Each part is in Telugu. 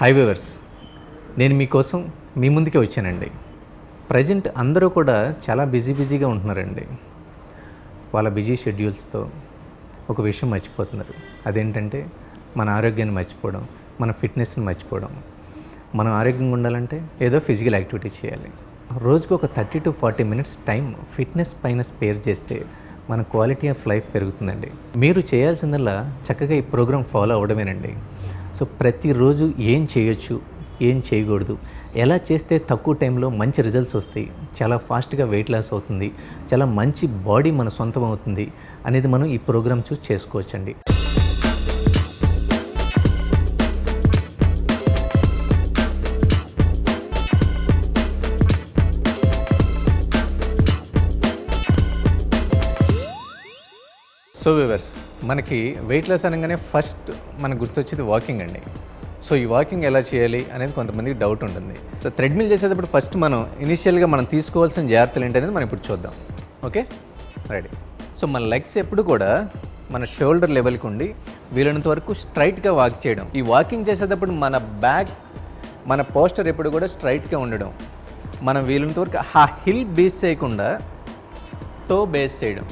హాయ్ వ్యూవర్స్, నేను మీకోసం మీ ముందుకే వచ్చానండి. ప్రజెంట్ అందరూ కూడా చాలా బిజీగా ఉంటున్నారండి. వాళ్ళ బిజీ షెడ్యూల్స్తో ఒక విషయం మర్చిపోతున్నారు. అదేంటంటే మన ఆరోగ్యాన్ని మర్చిపోవడం, మన ఫిట్నెస్ని మర్చిపోవడం. మనం ఆరోగ్యంగా ఉండాలంటే ఏదో ఫిజికల్ యాక్టివిటీ చేయాలి. రోజుకు ఒక 30 to 40 minutes టైం ఫిట్నెస్ పైన స్పేర్ చేస్తే మన క్వాలిటీ ఆఫ్ లైఫ్ పెరుగుతుందండి. మీరు చేయాల్సిందల్లా చక్కగా ఈ ప్రోగ్రామ్ ఫాలో అవ్వడమేనండి. సో ప్రతిరోజు ఏం చేయొచ్చు, ఏం చేయకూడదు, ఎలా చేస్తే తక్కువ టైంలో మంచి రిజల్ట్స్ వస్తాయి, చాలా ఫాస్ట్గా వెయిట్ లాస్ అవుతుంది, చాలా మంచి బాడీ మన సొంతం అవుతుంది అనేది మనం ఈ ప్రోగ్రామ్ చూసి చేసుకోవచ్చండి. సో వ్యూవర్స్, మనకి వెయిట్ లాస్ అనగానే ఫస్ట్ మనకు గుర్తొచ్చేది వాకింగ్ అండి. సో ఈ వాకింగ్ ఎలా చేయాలి అనేది కొంతమందికి డౌట్ ఉంటుంది. సో థ్రెడ్మిల్ చేసేటప్పుడు ఫస్ట్ మనం ఇనిషియల్గా మనం తీసుకోవాల్సిన జాగ్రత్తలు ఏంటనేది మనం ఇప్పుడు చూద్దాం. Okay, ready. సో మన లెగ్స్ ఎప్పుడు కూడా మన షోల్డర్ లెవెల్కి ఉండి వీలైనంత వరకు స్ట్రైట్గా వాక్ చేయడం. ఈ వాకింగ్ చేసేటప్పుడు మన బ్యాక్, మన పోస్టర్ ఎప్పుడు కూడా స్ట్రైట్గా ఉండడం. మనం వీలైనంత వరకు ఆ హిల్ బేస్ చేయకుండా టో బేస్ చేయడం.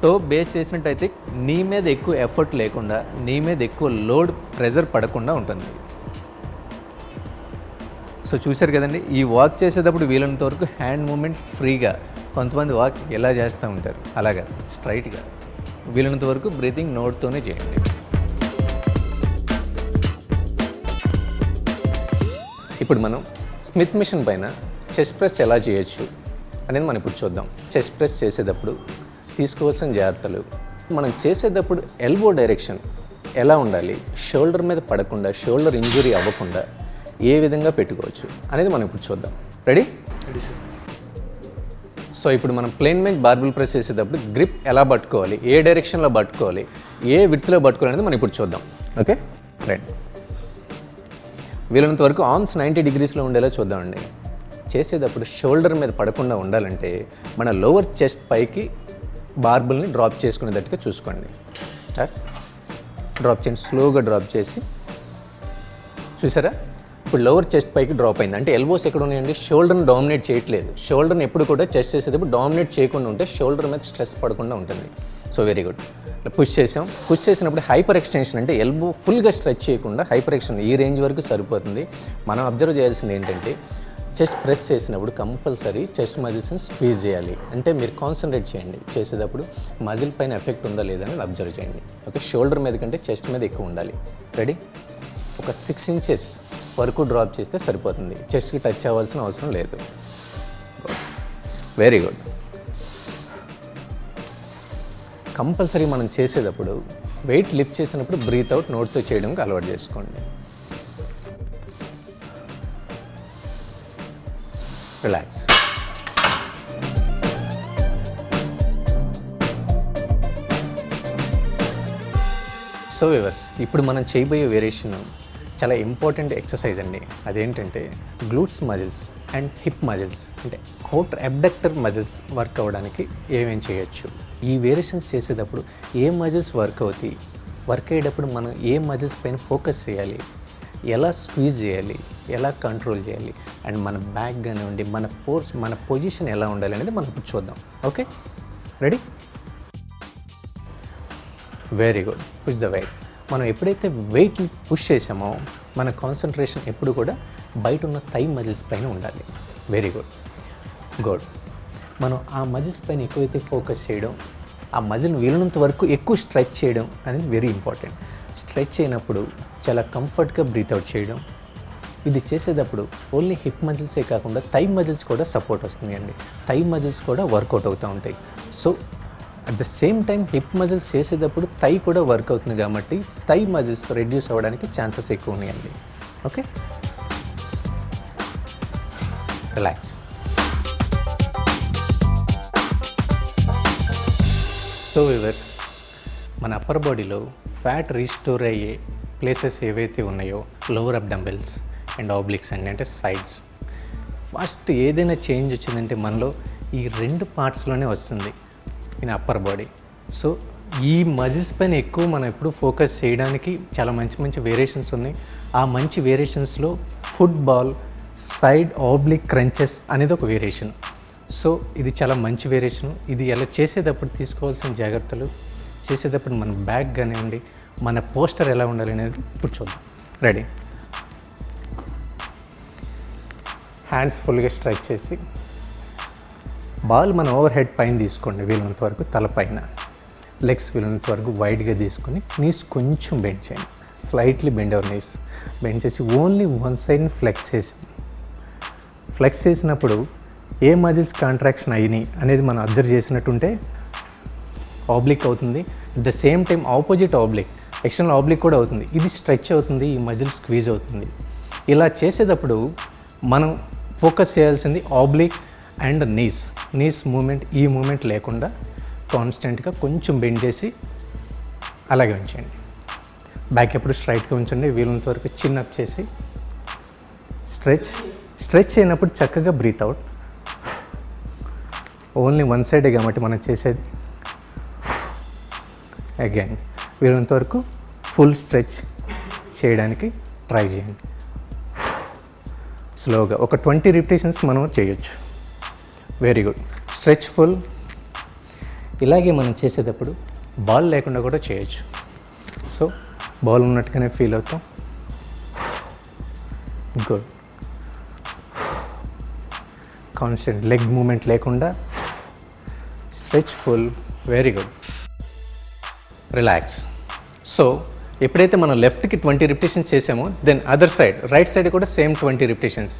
టో బేస్ చేసినట్టయితే నీ మీద ఎక్కువ ఎఫర్ట్ లేకుండా, నీ మీద ఎక్కువ లోడ్ ప్రెజర్ పడకుండా ఉంటుంది. సో చూశారు కదండి, ఈ వాక్ చేసేటప్పుడు వీలైనంత వరకు హ్యాండ్ మూమెంట్ ఫ్రీగా. కొంతమంది వాక్ ఎలా చేస్తూ ఉంటారు, అలాగా స్ట్రైట్గా. వీలైనంత వరకు బ్రీతింగ్ నోట్తోనే చేయండి. ఇప్పుడు మనం స్మిత్ మిషన్ పైన చెస్ట్ ప్రెస్ ఎలా చేయొచ్చు అనేది మనం ఇప్పుడు చూద్దాం. చెస్ట్ ప్రెస్ చేసేటప్పుడు తీసుకోవాల్సిన జాగ్రత్తలు, మనం చేసేటప్పుడు ఎల్బో డైరెక్షన్ ఎలా ఉండాలి, షోల్డర్ మీద పడకుండా, షోల్డర్ ఇంజురీ అవ్వకుండా ఏ విధంగా పెట్టుకోవచ్చు అనేది మనం ఇప్పుడు చూద్దాం. Ready sir. సో ఇప్పుడు మనం ప్లేన్ బెంచ్ బార్బెల్ ప్రెస్ చేసేటప్పుడు గ్రిప్ ఎలా పట్టుకోవాలి, ఏ డైరెక్షన్లో పట్టుకోవాలి, ఏ విడ్త్లో పట్టుకోవాలి అనేది మనం ఇప్పుడు చూద్దాం. Okay, right. వీలైనంత వరకు ఆర్మ్స్ 90 degreesలో ఉండేలా చూద్దామండి. చేసేటప్పుడు షోల్డర్ మీద పడకుండా ఉండాలంటే మన లోవర్ చెస్ట్ పైకి బార్బుల్ని డ్రాప్ చేసుకునేటట్టుగా చూసుకోండి. స్టార్ట్. డ్రాప్ చేయండి, స్లోగా డ్రాప్ చేసి. చూసారా, ఇప్పుడు లోవర్ చెస్ట్ పైకి డ్రాప్ అయింది. అంటే ఎల్బోస్ ఎక్కడ ఉన్నాయండి, షోల్డర్ని డామినేట్ చేయట్లేదు. షోల్డర్ని ఎప్పుడు కూడా చెస్ట్ చేసేటప్పుడు డామినేట్ చేయకుండా ఉంటే షోల్డర్ మీద స్ట్రెస్ పడకుండా ఉంటుంది. So very good. పుష్ చేసాం. పుష్ చేసినప్పుడు హైపర్ ఎక్స్టెన్షన్ అంటే ఎల్బో ఫుల్గా స్ట్రెచ్ చేయకుండా హైపర్ ఎక్స్టెన్షన్ ఈ రేంజ్ వరకు సరిపోతుంది. మనం అబ్జర్వ్ చేయాల్సింది ఏంటంటే చెస్ట్ ప్రెస్ చేసినప్పుడు కంపల్సరీ చెస్ట్ మజిల్స్ని స్క్వీజ్ చేయాలి. అంటే మీరు కాన్సన్ట్రేట్ చేయండి చేసేటప్పుడు మజిల్ పైన ఎఫెక్ట్ ఉందా లేదా అని అబ్జర్వ్ చేయండి. ఓకే, షోల్డర్ మీద కంటే చెస్ట్ మీద ఎక్కువ ఉండాలి. రెడీ. ఒక 6 inches వరకు డ్రాప్ చేస్తే సరిపోతుంది. చెస్ట్కి టచ్ అవ్వాల్సిన అవసరం లేదు. Very good. కంపల్సరీ మనం చేసేటప్పుడు వెయిట్ లిఫ్ట్ చేసినప్పుడు బ్రీత్ అవుట్ నోట్తో చేయడానికి అలవాటు చేసుకోండి. రిలాక్స్. సో వ్యూవర్స్, ఇప్పుడు మనం చేయబోయే వేరియేషన్ చాలా ఇంపార్టెంట్ ఎక్సర్సైజ్ అండి. అదేంటంటే glutes muscles and hip muscles, అంటే అవుటర్ అబ్డక్టర్ మజిల్స్ వర్క్ అవ్వడానికి ఏమేం చేయొచ్చు. ఈ వేరియేషన్స్ చేసేటప్పుడు ఏ మజిల్స్ వర్క్ అవుతాయి, వర్క్ అయ్యేటప్పుడు మనం ఏ మజిల్స్ పైన ఫోకస్ చేయాలి, ఎలా స్క్వీజ్ చేయాలి, ఎలా కంట్రోల్ చేయాలి, అండ్ మన బ్యాక్ కానివ్వండి, మన పొజిషన్ ఎలా ఉండాలి అనేది మనం ఇప్పుడు చూద్దాం. Okay, ready. Very good. Push the weight. మనం ఎప్పుడైతే వెయిట్ని పుష్ చేసామో మన కాన్సన్ట్రేషన్ ఎప్పుడు కూడా బయట ఉన్న థై మజిల్స్ పైన ఉండాలి. Very good. గుడ్. మనం ఆ మజిల్స్ పైన ఎక్కువైతే ఫోకస్ చేయడం, ఆ మజిల్ని వీలైనంత వరకు ఎక్కువ స్ట్రెచ్ చేయడం అనేది వెరీ ఇంపార్టెంట్. స్ట్రెచ్ అయినప్పుడు చాలా కంఫర్ట్గా బ్రీత్ అవుట్ చేయడం. ఇది చేసేటప్పుడు ఓన్లీ హిప్ మజిల్సే కాకుండా థై మజిల్స్ కూడా సపోర్ట్ వస్తున్నాయండి. థై మజిల్స్ కూడా వర్కౌట్ అవుతూ ఉంటాయి. So at the same time hip muscles చేసేటప్పుడు థై కూడా వర్క్ అవుతుంది కాబట్టి థై మజిల్స్ రెడ్యూస్ అవ్వడానికి ఛాన్సెస్ ఎక్కువ ఉన్నాయండి. Okay, relax. సో వ్యూవర్స్, మన అప్పర్ బాడీలో ఫ్యాట్ రీస్టోర్ అయ్యే ప్లేసెస్ ఏవైతే ఉన్నాయో లోవర్ అబ్డమినల్స్ అండ్ ఆబ్లిక్స్ అండి, అంటే సైడ్స్. ఫస్ట్ ఏదైనా చేంజ్ వచ్చిందంటే మనలో ఈ 2 పార్ట్స్లోనే వస్తుంది ఇన్ అప్పర్ బాడీ. సో ఈ మజిల్స్ పైన ఎక్కువ మనం ఎప్పుడు ఫోకస్ చేయడానికి చాలా మంచి మంచి వేరియేషన్స్ ఉన్నాయి. ఆ మంచి వేరియేషన్స్లో ఫుట్బాల్ సైడ్ ఆబ్లిక్ క్రంచెస్ అనేది ఒక వేరియేషన్. సో ఇది చాలా మంచి వేరియేషను. ఇది ఎలా చేసేటప్పుడు తీసుకోవాల్సిన జాగ్రత్తలు, చేసేటప్పుడు మన బ్యాక్ కానివ్వండి, మన పోస్టర్ ఎలా ఉండాలి అనేది ఇప్పుడు చూద్దాం. రెడీ. హ్యాండ్స్ ఫుల్గా స్ట్రెచ్ చేసి బాల్ మన ఓవర్ హెడ్ పైన తీసుకోండి, వీలున్నంత వరకు తల పైన. లెగ్స్ వీలున్నంత వరకు వైడ్గా తీసుకొని నీస్ కొంచెం బెండ్ చేయండి, slightly bend our knees. Bend చేసి ఓన్లీ వన్ సైడ్ని ఫ్లెక్స్ చేసి, ఫ్లెక్స్ చేసినప్పుడు ఏ మజిల్స్ కాంట్రాక్షన్ అయినాయి అనేది మనం అబ్జర్వ్ చేసినట్టుంటే ఆబ్లిక్ అవుతుంది. At the same time opposite oblique, external oblique కూడా అవుతుంది. ఇది స్ట్రెచ్ అవుతుంది, ఈ మజిల్ స్క్వీజ్ అవుతుంది. ఇలా చేసేటప్పుడు మనం ఫోకస్ చేయాల్సింది ఆబ్లిక్ అండ్ నీస్ మూమెంట్. ఈ మూమెంట్ లేకుండా కాన్స్టెంట్గా కొంచెం బెండ్ చేసి అలాగే ఉంచండి. బ్యాక్ ఎప్పుడు స్ట్రైట్గా ఉంచండి. వీలున్నంత వరకు చిన్ అప్ చేసి స్ట్రెచ్ అయినప్పుడు చక్కగా బ్రీత్ అవుట్. ఓన్లీ వన్ సైడే కాబట్టి మనం చేసేది. అగైన్ వీలున్నంత వరకు ఫుల్ స్ట్రెచ్ చేయడానికి ట్రై చేయండి. స్లోగా ఒక 20 రిపిటేషన్స్ మనం చేయొచ్చు. Very good. Stretch full. ఇలాగే మనం చేసేటప్పుడు బాల్ లేకుండా కూడా చేయొచ్చు. సో బాల్ ఉన్నట్టుగానే ఫీల్ అవుతాం. గుడ్. కాన్స్టెంట్ లెగ్ మూమెంట్ లేకుండా stretch full. Very good. Relax. So ఎప్పుడైతే మనం లెఫ్ట్కి 20 రిపిటేషన్స్ చేసామో then other side right side కూడా సేమ్ 20 రిపిటేషన్స్.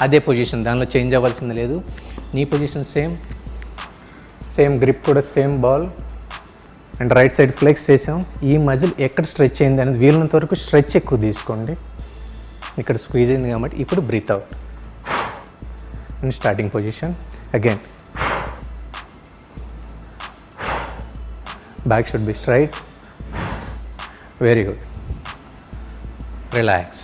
అదే పొజిషన్, దానిలో చేంజ్ అవ్వాల్సింది లేదు. నీ పొజిషన్ సేమ్ గ్రిప్ కూడా same ball and right side flex చేసాం. ఈ మజిల్ ఎక్కడ స్ట్రెచ్ అయింది అనేది వీలున్నంత వరకు స్ట్రెచ్ ఎక్కువ తీసుకోండి. ఇక్కడ స్క్వీజ్ అయింది కాబట్టి ఇప్పుడు breathe out in starting position. Again back should be straight. Very good. Relax.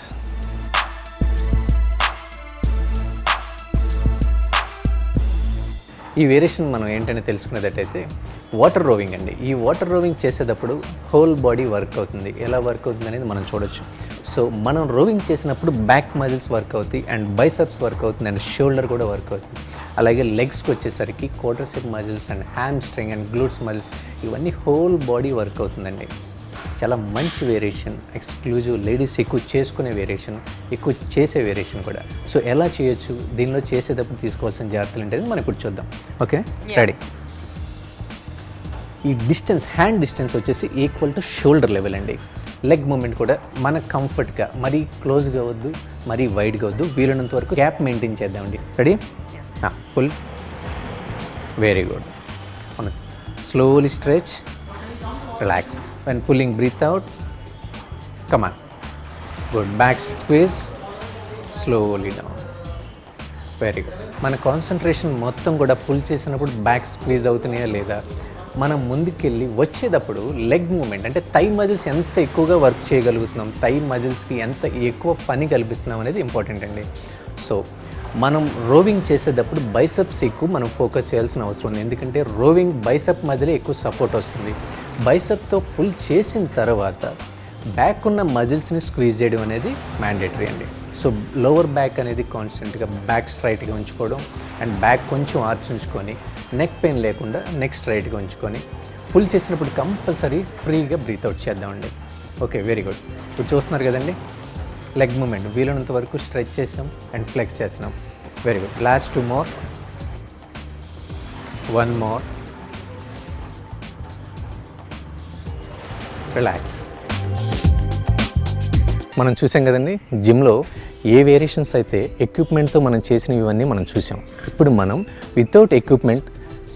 ఈ వేరియేషన్ మనం ఏంటనే తెలుసుకునేటట్టయితే వాటర్ రోవింగ్ అండి. ఈ వాటర్ రోవింగ్ చేసేటప్పుడు హోల్ బాడీ వర్క్ అవుతుంది. ఎలా వర్క్ అవుతుంది అనేది మనం చూడొచ్చు. సో మనం రోవింగ్ చేసినప్పుడు బ్యాక్ మజిల్స్ వర్క్ అవుతాయి అండ్ బైసెప్స్ వర్క్ అవుతుంది అండ్ షోల్డర్ కూడా వర్క్ అవుతుంది. అలాగే లెగ్స్కి వచ్చేసరికి quadricep muscles and hamstring and glutes muscles ఇవన్నీ హోల్ బాడీ వర్క్ అవుతుందండి. చాలా మంచి వేరియేషన్, ఎక్స్క్లూజివ్, లేడీస్ ఎక్కువ చేసుకునే వేరియేషన్, ఎక్కువ చేసే వేరియేషన్ కూడా. సో ఎలా చేయొచ్చు, దీనిలో చేసేటప్పుడు తీసుకోవాల్సిన జాగ్రత్తలు ఏంటనేది మనం ఇప్పుడు చూద్దాం. Okay, ready. ఈ డిస్టెన్స్, హ్యాండ్ డిస్టెన్స్ వచ్చేసి ఈక్వల్ టు షోల్డర్ లెవెల్ అండి. లెగ్ మూమెంట్ కూడా మన కంఫర్ట్గా, మరీ క్లోజ్గా వద్దు, మరీ వైడ్గా వద్దు, వీలైనంత వరకు గ్యాప్ మెయింటైన్ చేద్దామండి. Ready. Pull. Very good. Slowly stretch. Relax. When pulling, breathe out. Come on. Good. Back squeeze. Slowly down. Very good. మన కాన్సన్ట్రేషన్ మొత్తం కూడా పుల్ చేసినప్పుడు బ్యాక్ స్క్వీజ్ అవుతున్నాయా లేదా, మనం ముందుకెళ్ళి వచ్చేటప్పుడు లెగ్ మూమెంట్ అంటే థై మజిల్స్ ఎంత ఎక్కువగా వర్క్ చేయగలుగుతున్నాం, థై మజిల్స్కి ఎంత ఎక్కువ పని కల్పిస్తున్నాం అనేది ఇంపార్టెంట్ అండి. సో మనం రోవింగ్ చేసేటప్పుడు బైసెప్స్ ఎక్కువ మనం ఫోకస్ చేయాల్సిన అవసరం ఉంది. ఎందుకంటే రోవింగ్ బైసెప్ మజిలే ఎక్కువ సపోర్ట్ వస్తుంది. బైసెప్తో పుల్ చేసిన తర్వాత బ్యాక్ ఉన్న మజిల్స్ని స్క్వీజ్ చేయడం అనేది మ్యాండేటరీ అండి. సో లోవర్ బ్యాక్ అనేది కాన్స్టెంట్గా బ్యాక్ స్ట్రైట్గా ఉంచుకోవడం అండ్ బ్యాక్ కొంచెం ఆర్చ్ ఉంచుకొని నెక్ పెయిన్ లేకుండా నెక్ స్ట్రైట్గా ఉంచుకొని పుల్ చేసినప్పుడు కంపల్సరీ ఫ్రీగా బ్రీత్ అవుట్ చేద్దామండి. Okay, very good. ఇప్పుడు చూస్తున్నారు కదండి లెగ్ మూమెంట్, వీలైనంత వరకు స్ట్రెచ్ చేసాం అండ్ ఫ్లెక్స్ చేసినాం. Very good. Last 2 more. 1 more. Relax. మనం చూసాం కదండి జిమ్లో ఏ వేరియేషన్స్ అయితే ఎక్విప్మెంట్తో మనం చేసినవి ఇవన్నీ మనం చూసాం. ఇప్పుడు మనం వితౌట్ ఎక్విప్మెంట్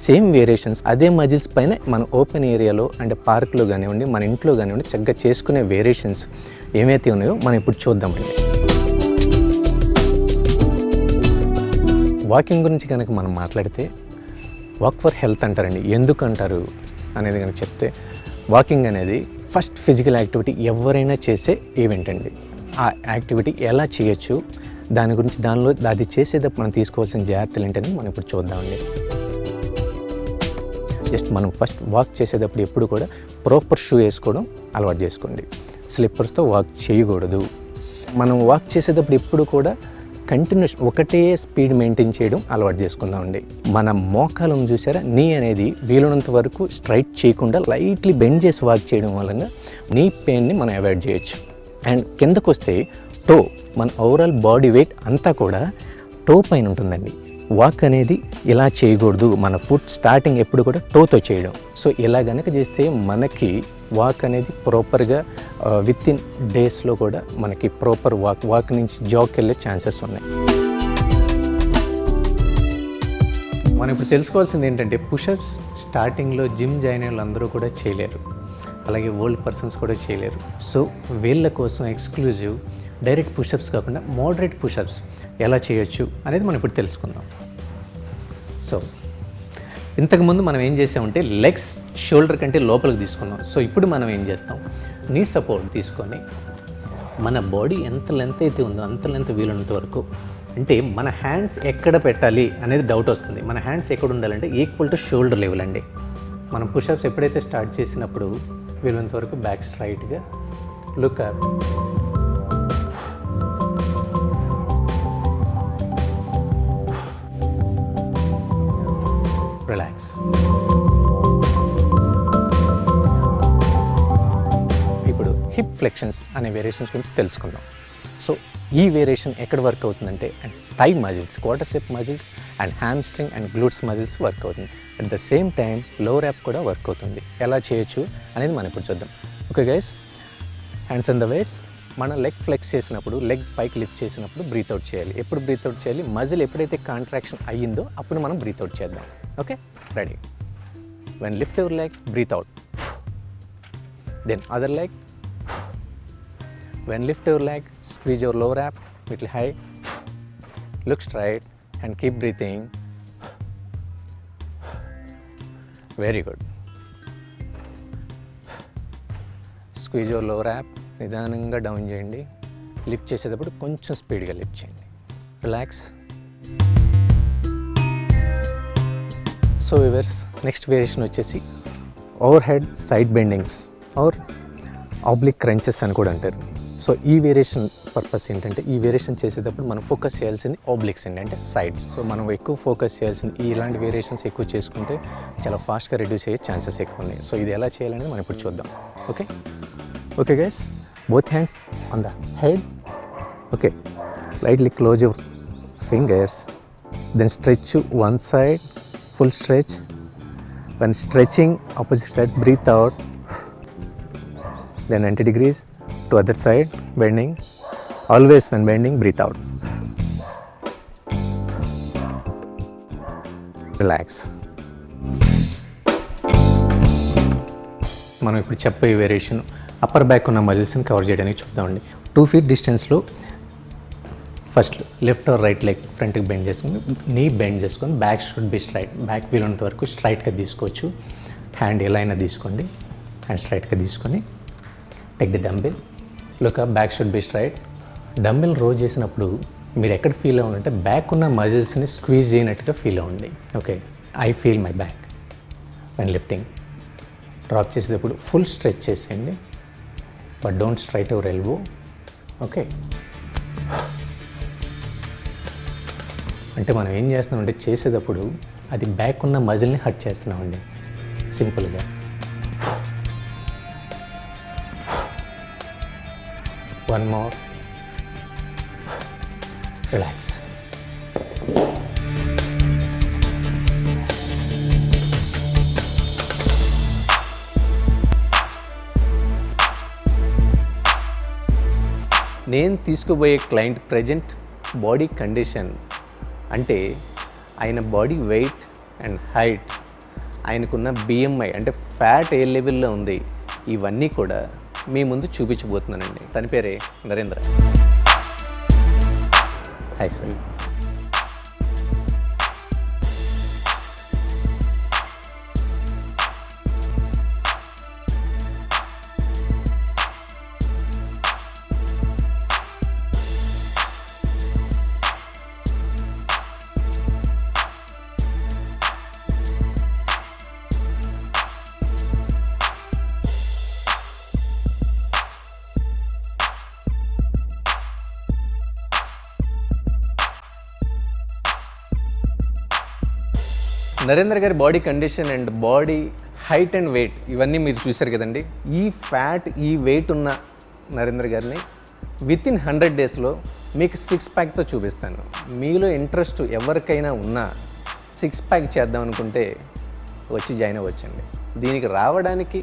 సేమ్ వేరియేషన్స్ అదే మజిల్స్ పైన మన ఓపెన్ ఏరియాలో అంటే పార్క్లో కానివ్వండి, మన ఇంట్లో కానివ్వండి చక్కగా చేసుకునే వేరియేషన్స్ ఏమైతే ఉన్నాయో మనం ఇప్పుడు చూద్దామండి. వాకింగ్ గురించి కనుక మనం మాట్లాడితే వాక్ ఫర్ హెల్త్ అంటారండి. ఎందుకు అంటారు అనేది కనుక చెప్తే, వాకింగ్ అనేది ఫస్ట్ ఫిజికల్ యాక్టివిటీ ఎవరైనా చేసే ఈవెంట్ అండి. ఆ యాక్టివిటీ ఎలా చేయొచ్చు దాని గురించి, దానిలో అది చేసేటప్పుడు మనం తీసుకోవాల్సిన జాగ్రత్తలు ఏంటని మనం ఇప్పుడు చూద్దామండి. జస్ట్ మనం ఫస్ట్ వాక్ చేసేటప్పుడు ఎప్పుడు కూడా ప్రాపర్ షూ వేసుకోవడం అలవాటు చేసుకోండి. స్లిప్పర్స్తో వాక్ చేయకూడదు. మనం వాక్ చేసేటప్పుడు ఎప్పుడు కూడా కంటిన్యూస్ ఒకటే స్పీడ్ మెయింటైన్ చేయడం అలవాటు చేసుకుందామండి. మన మోకాలను చూసారా, నీ అనేది వీలున్నంత వరకు స్ట్రైట్ చేయకుండా లైట్లీ బెండ్ చేసి వాక్ చేయడం వలన నీ పెయిన్ని మనం అవాయిడ్ చేయొచ్చు. అండ్ కిందకు వస్తే టో, మన ఓవరాల్ బాడీ వెయిట్ అంతా కూడా టో పైన ఉంటుందండి. వాక్ అనేది ఇలా చేయకూడదు. మన ఫుట్ స్టార్టింగ్ ఎప్పుడు కూడా టోతో చేయడం. సో ఇలా కనుక చేస్తే మనకి వాక్ అనేది ప్రాపర్గా విత్ ఇన్ డేస్లో కూడా మనకి ప్రాపర్ వాక్ నుంచి జాగ్కి వెళ్ళే ఛాన్సెస్ ఉన్నాయి. మనం ఇప్పుడు తెలుసుకోవాల్సింది ఏంటంటే పుషప్స్ స్టార్టింగ్లో జిమ్ జాయిన్ అయిన వాళ్ళందరూ కూడా చేయలేరు, అలాగే ఓల్డ్ పర్సన్స్ కూడా చేయలేరు. సో వీళ్ళ కోసం ఎక్స్క్లూజివ్ డైరెక్ట్ పుషప్స్ కాకుండా మోడరేట్ పుషప్స్ ఎలా చేయొచ్చు అనేది మనం ఇప్పుడు తెలుసుకుందాం. సో ఇంతకుముందు మనం ఏం చేసామంటే లెగ్స్ షోల్డర్ కంటే లోపలికి తీసుకున్నాం. సో ఇప్పుడు మనం ఏం చేస్తాం, నీ సపోర్ట్ తీసుకొని మన బాడీ ఎంత లెంత్ అయితే ఉందో అంత లెంత్ వీలున్నంత వరకు, అంటే మన హ్యాండ్స్ ఎక్కడ పెట్టాలి అనేది డౌట్ వస్తుంది. మన హ్యాండ్స్ ఎక్కడ ఉండాలంటే ఈక్వల్ టు షోల్డర్ లెవెల్ అండి. మనం పుషప్స్ ఎప్పుడైతే స్టార్ట్ చేసినప్పుడు వీలున్నంత వరకు బ్యాక్ స్ట్రైట్గా లుక్ అప్, రిలాక్స్. ఇప్పుడు హిప్ ఫ్లెక్షన్స్ అనే వేరియేషన్స్ గురించి తెలుసుకుందాం. సో ఈ వేరియేషన్ ఎక్కడ వర్క్ అవుతుందంటే thigh muscles, quadriceps muscles and hamstring and glutes muscles work అవుతుంది. At the same time lower ab కూడా వర్క్ అవుతుంది. ఎలా చేయొచ్చు అనేది మనం ఇప్పుడు చూద్దాం. Okay guys, hands on the waist. మనం లెగ్ ఫ్లెక్స్ చేసినప్పుడు, లెగ్ పైకి లిఫ్ట్ చేసినప్పుడు బ్రీత్ అవుట్ చేయాలి. ఎప్పుడు బ్రీత్ అవుట్ చేయాలి, మజిల్ ఎప్పుడైతే కాంట్రాక్షన్ అయ్యిందో అప్పుడు మనం బ్రీత్ అవుట్ చేద్దాం. Okay, ready. When lift your leg, breathe out. Then other leg. When lift your leg, squeeze your lower ab little high, look straight and keep breathing. Very good. Squeeze your lower ab, నిదానంగా డౌన్ చేయండి. లిఫ్ట్ చేసేటప్పుడు కొంచెం స్పీడ్గా లిఫ్ట్ చేయండి. Relax. So viewers, next variation వచ్చేసి over head side bendings or oblique crunches అని కూడా అంటారు. సో ఈ వేరియేషన్ పర్పస్ ఏంటంటే, ఈ వేరియేషన్ చేసేటప్పుడు మనం ఫోకస్ చేయాల్సింది ఆబ్లిక్స్ అండి, అంటే సైడ్స్. సో మనం ఎక్కువ ఫోకస్ చేయాల్సింది ఇలాంటి వేరియేషన్స్ ఎక్కువ చేసుకుంటే చాలా ఫాస్ట్గా రిడ్యూస్ అయ్యే ఛాన్సెస్ ఎక్కువ ఉన్నాయి. సో ఇది ఎలా చేయాలనేది మనం ఇప్పుడు చూద్దాం. Okay okay guys, both hands on the head. Okay, lightly close your fingers, then stretch to one side, full stretch. When stretching opposite side, breathe out, then 90 degrees to other side, bending. Always when bending, breathe out. Relax. మనం ఇప్పుడు చెప్పే వేరియేషన్ అప్పర్ బ్యాక్ ఉన్న మజిల్స్ని కవర్ చేయడానికి చూద్దామండి. 2 feet డిస్టెన్స్లో first left or right leg ఫ్రంట్కి బెండ్ చేసుకుని, నీ బెండ్ చేసుకొని back should be straight. Back వీలున్నంత వరకు స్ట్రైట్గా తీసుకోవచ్చు. హ్యాండ్ ఎలా అయినా తీసుకోండి. హ్యాండ్ స్ట్రైట్గా తీసుకొని take the dumbbell, look up, back should be straight. Dumbbell roll చేసినప్పుడు మీరు ఎక్కడ ఫీల్ అవ్వాలంటే బ్యాక్ ఉన్న మజిల్స్ని స్క్వీజ్ చేయనట్టుగా ఫీల్ అవ్వండి. Okay, I feel my back when lifting. Drop చేసేటప్పుడు ఫుల్ స్ట్రెచ్ చేసేయండి, but don't straight your elbow. Okay, అంటే మనం ఏం చేస్తున్నామంటే చేసేటప్పుడు అది బ్యాక్ ఉన్న మజిల్ని హర్ట్ చేస్తున్నామండి, సింపుల్గా. One more. రిలాక్స్. నేను తీసుకుపోయే క్లయింట్ ప్రజెంట్ బాడీ కండిషన్ అంటే ఆయన బాడీ వెయిట్ అండ్ హైట్, ఆయనకున్న బిఎంఐ అంటే ఫ్యాట్ ఏ లెవెల్లో ఉంది, ఇవన్నీ కూడా మీ ముందు చూపించబోతున్నానండి. తన పేరే నరేంద్ర. Hi sir. నరేంద్ర గారి body condition and body height and weight ఇవన్నీ మీరు చూశారు కదండి. ఈ ఫ్యాట్ ఈ వెయిట్ ఉన్న నరేంద్ర గారిని వితిన్ 100 డేస్లో మీకు 6 ప్యాక్తో చూపిస్తాను. మీలో ఇంట్రెస్ట్ ఎవరికైనా ఉన్నా 6 ప్యాక్ చేద్దాం అనుకుంటే వచ్చి జాయిన్ అవ్వచ్చండి. దీనికి రావడానికి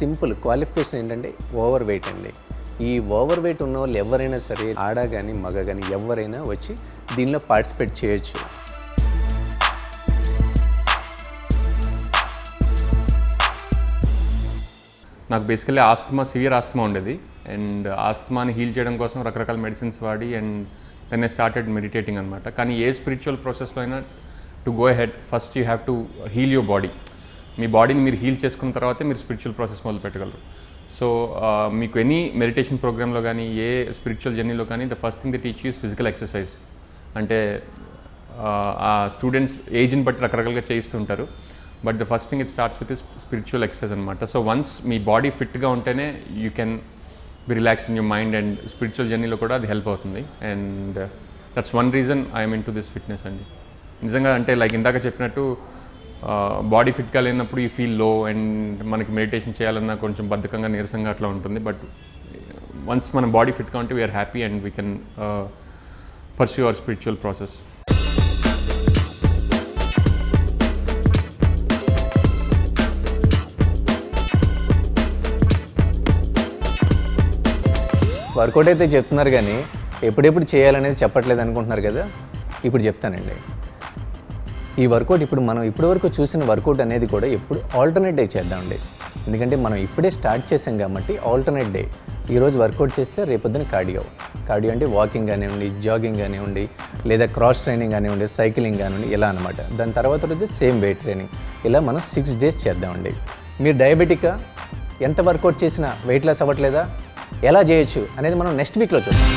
సింపుల్ క్వాలిఫికేషన్ ఏంటంటే ఓవర్ వెయిట్ అండి. ఈ ఓవర్ వెయిట్ ఉన్న వాళ్ళు ఎవరైనా సరే, ఆడ కానీ మగ కానీ ఎవరైనా వచ్చి దీనిలో పార్టిసిపేట్ చేయొచ్చు. నాకు బేసికల్లీ ఆస్తమా, సివియర్ ఆస్తమా ఉండేది. అండ్ ఆస్తమాని హీల్ చేయడం కోసం రకరకాల మెడిసిన్స్ వాడి and then I started meditating అనమాట. కానీ ఏ స్పిరిచువల్ ప్రాసెస్లో అయినా to go head first you have to heal your body. మీ బాడీని మీరు హీల్ చేసుకున్న తర్వాతే మీరు స్పిరిచువల్ ప్రాసెస్ మొదలు పెట్టగలరు. సో మీకు ఎనీ మెడిటేషన్ ప్రోగ్రాంలో కానీ ఏ స్పిరిచువల్ జర్నీలో కానీ the first thing they teach us physical exercise. అంటే ఆ స్టూడెంట్స్ ఏజ్ని బట్టి రకరకాలుగా చేయిస్తుంటారు. But the first thing it starts with spiritual exercise అనమాట. సో వన్స్ మీ బాడీ ఫిట్గా ఉంటేనే you can be relax in your mind and spiritual జర్నీలో కూడా అది హెల్ప్ అవుతుంది. And that's one reason I'm into this fitness అండి. నిజంగా అంటే లైక్ ఇందాక చెప్పినట్టు బాడీ ఫిట్గా లేనప్పుడు యూ ఫీల్ లో అండ్ మనకి మెడిటేషన్ చేయాలన్నా కొంచెం బద్ధకంగా నీరసంగా అట్లా ఉంటుంది. బట్ వన్స్ మన బాడీ ఫిట్గా ఉంటే we are happy and we can pursue our spiritual process. Workout అయితే చెప్తున్నారు కానీ ఎప్పుడెప్పుడు చేయాలనేది చెప్పట్లేదు అనుకుంటున్నారు కదా. ఇప్పుడు చెప్తానండి. ఈ వర్కౌట్ ఇప్పుడు మనం ఇప్పటివరకు చూసిన వర్కౌట్ అనేది కూడా ఎప్పుడు ఆల్టర్నేట్ డే చేద్దామండి. ఎందుకంటే మనం ఇప్పుడే స్టార్ట్ చేసాం కాబట్టి ఆల్టర్నేట్ డే. ఈరోజు వర్కౌట్ చేస్తే రేపొద్దున కార్డియో అంటే వాకింగ్ కానివ్వండి, జాగింగ్ కానివ్వండి, లేదా క్రాస్ ట్రైనింగ్ కానివ్వండి, సైక్లింగ్ కానివ్వండి, ఇలా అనమాట. దాని తర్వాత రోజు సేమ్ వెయిట్ ట్రైనింగ్. ఇలా మనం 6 డేస్ చేద్దామండి. మీరు డయాబెటిక్గా ఎంత వర్కౌట్ చేసినా వెయిట్ లాస్ అవ్వట్లేదా, ఎలా చేయొచ్చు అనేది మనం నెక్స్ట్ వీక్లో చూద్దాం.